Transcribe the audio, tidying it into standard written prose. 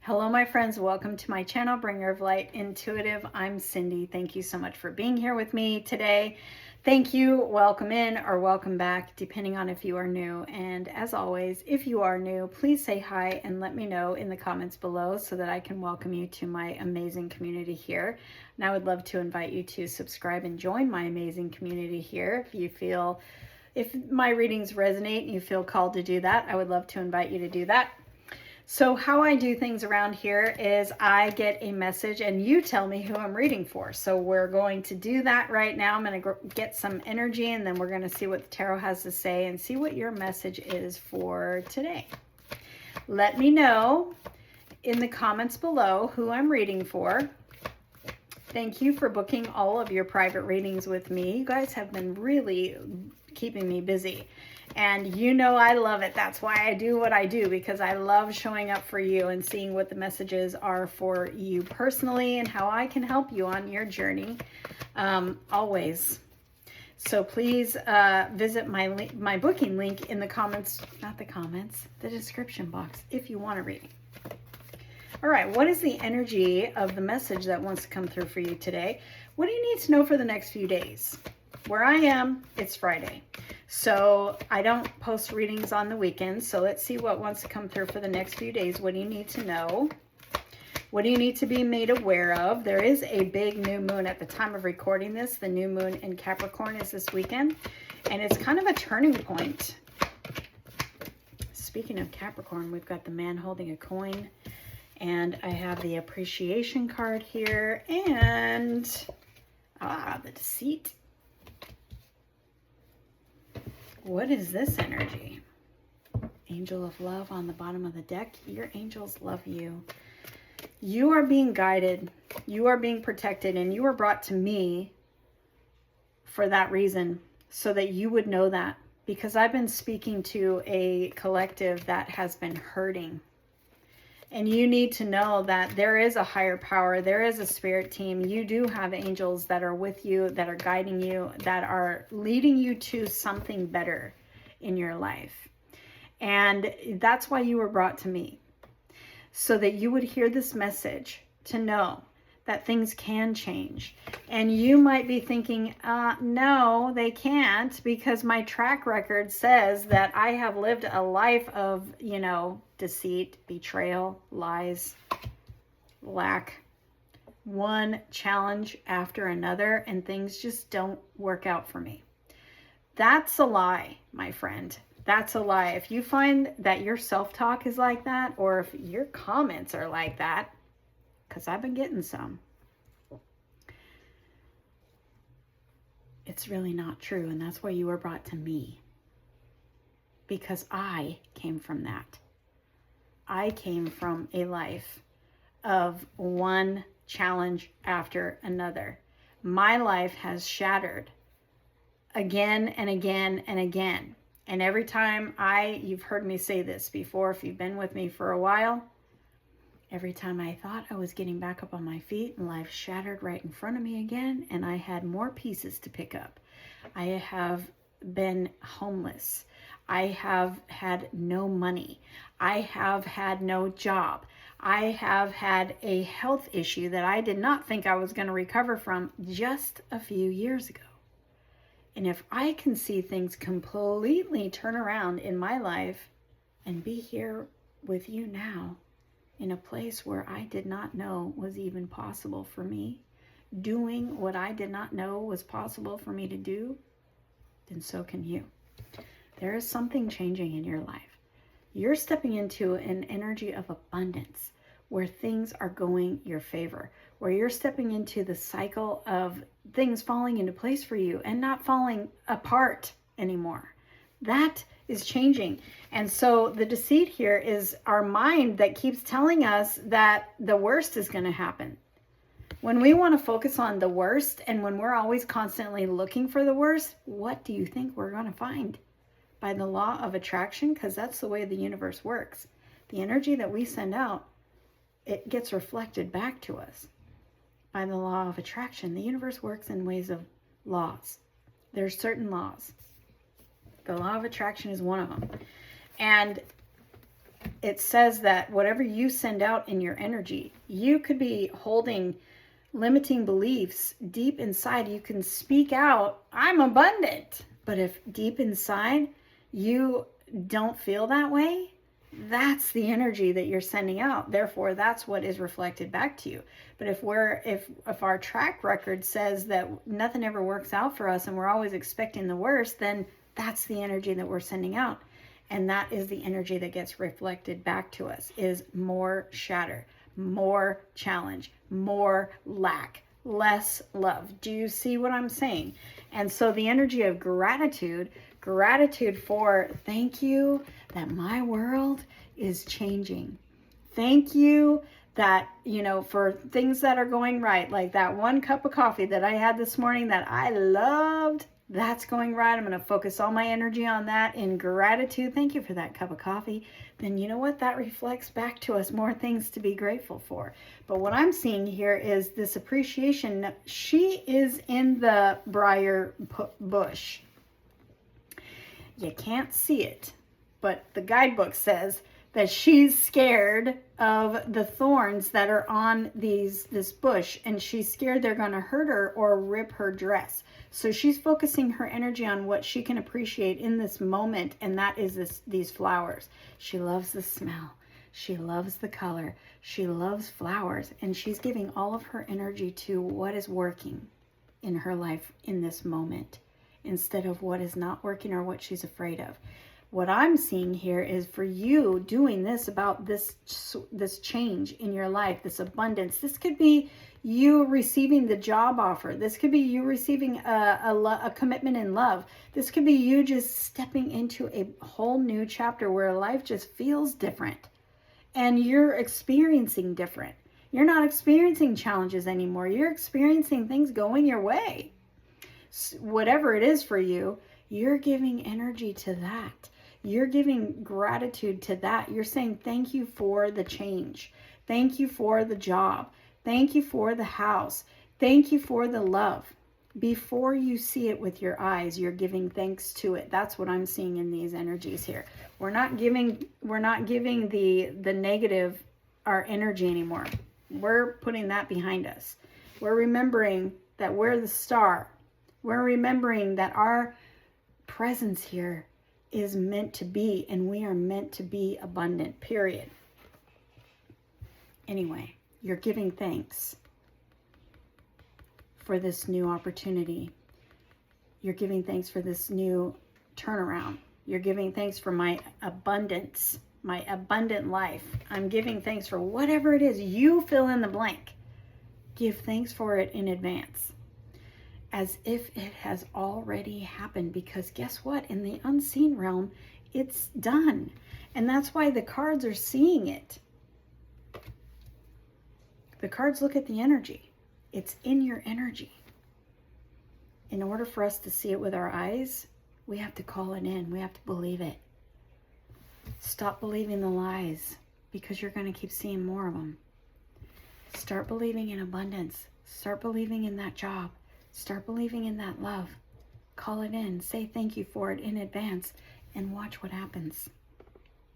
Hello, my friends. Welcome to my channel, Bringer of Light Intuitive. I'm Cindy. Thank you so much for being here with me today. Thank you. Welcome in or welcome back, depending on if you are new. And as always, if you are new, please say hi and let me know in the comments below so that I can welcome you to my amazing community here. And I would love to invite you to subscribe and join my amazing community here. If my readings resonate and you feel called to do that, I would love to invite you to do that. So how I do things around here is I get a message and you tell me who I'm reading for. So we're going to do that right now. I'm going to get some energy and then we're going to see what the tarot has to say and see what your message is for today. Let me know in the comments below who I'm reading for. Thank you for booking all of your private readings with me. You guys have been really keeping me busy. And you know I love it. That's why I do what I do, because I love showing up for you and seeing what the messages are for you personally and how I can help you on your journey always. So please visit my booking link in the comments, the description box if you want a reading. All right, what is the energy of the message that wants to come through for you today? What do you need to know for the next few days? Where I am, it's Friday. So I don't post readings on the weekends. So let's see what wants to come through for the next few days. What do you need to know? What do you need to be made aware of? There is a big new moon at the time of recording this. The new moon in Capricorn is this weekend. And it's kind of a turning point. Speaking of Capricorn, we've got the man holding a coin. And I have the appreciation card here. And the deceit. What is this energy? Angel of love on the bottom of the deck. Your angels love you. You are being guided. You are being protected. And you were brought to me for that reason, so that you would know that. Because I've been speaking to a collective that has been hurting. And you need to know that there is a higher power. There is a spirit team. You do have angels that are with you, that are guiding you, that are leading you to something better in your life. And that's why you were brought to me. So that you would hear this message to know that things can change. And you might be thinking, no, they can't, because my track record says that I have lived a life of, deceit, betrayal, lies, lack, one challenge after another, and things just don't work out for me. That's a lie, my friend. That's a lie. If you find that your self-talk is like that, or if your comments are like that, because I've been getting some, it's really not true. And that's why you were brought to me, because I came from that. I came from a life of one challenge after another. My life has shattered again and again and again. And every time you've heard me say this before, if you've been with me for a while, every time I thought I was getting back up on my feet, and life shattered right in front of me again, and I had more pieces to pick up. I have been homeless. I have had no money. I have had no job. I have had a health issue that I did not think I was going to recover from just a few years ago. And if I can see things completely turn around in my life and be here with you now, in a place where I did not know was even possible for me, doing what I did not know was possible for me to do, then so can you. There is something changing in your life. You're stepping into an energy of abundance where things are going your favor, where you're stepping into the cycle of things falling into place for you and not falling apart anymore. That is changing. And so the deceit here is our mind that keeps telling us that the worst is going to happen. When we want to focus on the worst, and when we're always constantly looking for the worst, what do you think we're going to find? By the law of attraction, because that's the way the universe works. The energy that we send out, it gets reflected back to us. By the law of attraction, the universe works in ways of laws. There's certain laws. The law of attraction is one of them. And it says that whatever you send out in your energy, you could be holding limiting beliefs deep inside. You can speak out, I'm abundant. But if deep inside you don't feel that way, that's the energy that you're sending out. Therefore, that's what is reflected back to you. But if our track record says that nothing ever works out for us and we're always expecting the worst, then that's the energy that we're sending out. And that is the energy that gets reflected back to us, is more shatter, more challenge, more lack, less love. Do you see what I'm saying? And so the energy of gratitude for thank you that my world is changing. Thank you that, for things that are going right, like that one cup of coffee that I had this morning that I loved. That's going right. I'm going to focus all my energy on that in gratitude. Thank you for that cup of coffee. Then you know what? That reflects back to us more things to be grateful for. But what I'm seeing here is this appreciation. She is in the briar bush. You can't see it, but the guidebook says that she's scared of the thorns that are on this bush, and she's scared they're going to hurt her or rip her dress. So she's focusing her energy on what she can appreciate in this moment, and that is these flowers. She loves the smell. She loves the color. She loves flowers, and she's giving all of her energy to what is working in her life in this moment, instead of what is not working or what she's afraid of. What I'm seeing here is for you doing this about this change in your life, this abundance. This could be you receiving the job offer. This could be you receiving a commitment in love. This could be you just stepping into a whole new chapter where life just feels different and you're experiencing different. You're not experiencing challenges anymore. You're experiencing things going your way. Whatever it is for you, you're giving energy to that. You're giving gratitude to that. You're saying thank you for the change. Thank you for the job. Thank you for the house. Thank you for the love. Before you see it with your eyes, you're giving thanks to it. That's what I'm seeing in these energies here. We're not giving the negative our energy anymore. We're putting that behind us. We're remembering that we're the star. We're remembering that our presence here is meant to be, and we are meant to be abundant, period. Anyway, you're giving thanks for this new opportunity. You're giving thanks for this new turnaround. You're giving thanks for my abundance, my abundant life. I'm giving thanks for whatever it is. You fill in the blank. Give thanks for it in advance, as if it has already happened, because guess what? In the unseen realm, it's done. And that's why the cards are seeing it. The cards look at the energy. It's in your energy. In order for us to see it with our eyes, we have to call it in. We have to believe it. Stop believing the lies, because you're going to keep seeing more of them. Start believing in abundance. Start believing in that job. Start believing in that love. Call it in. Say thank you for it in advance and watch what happens.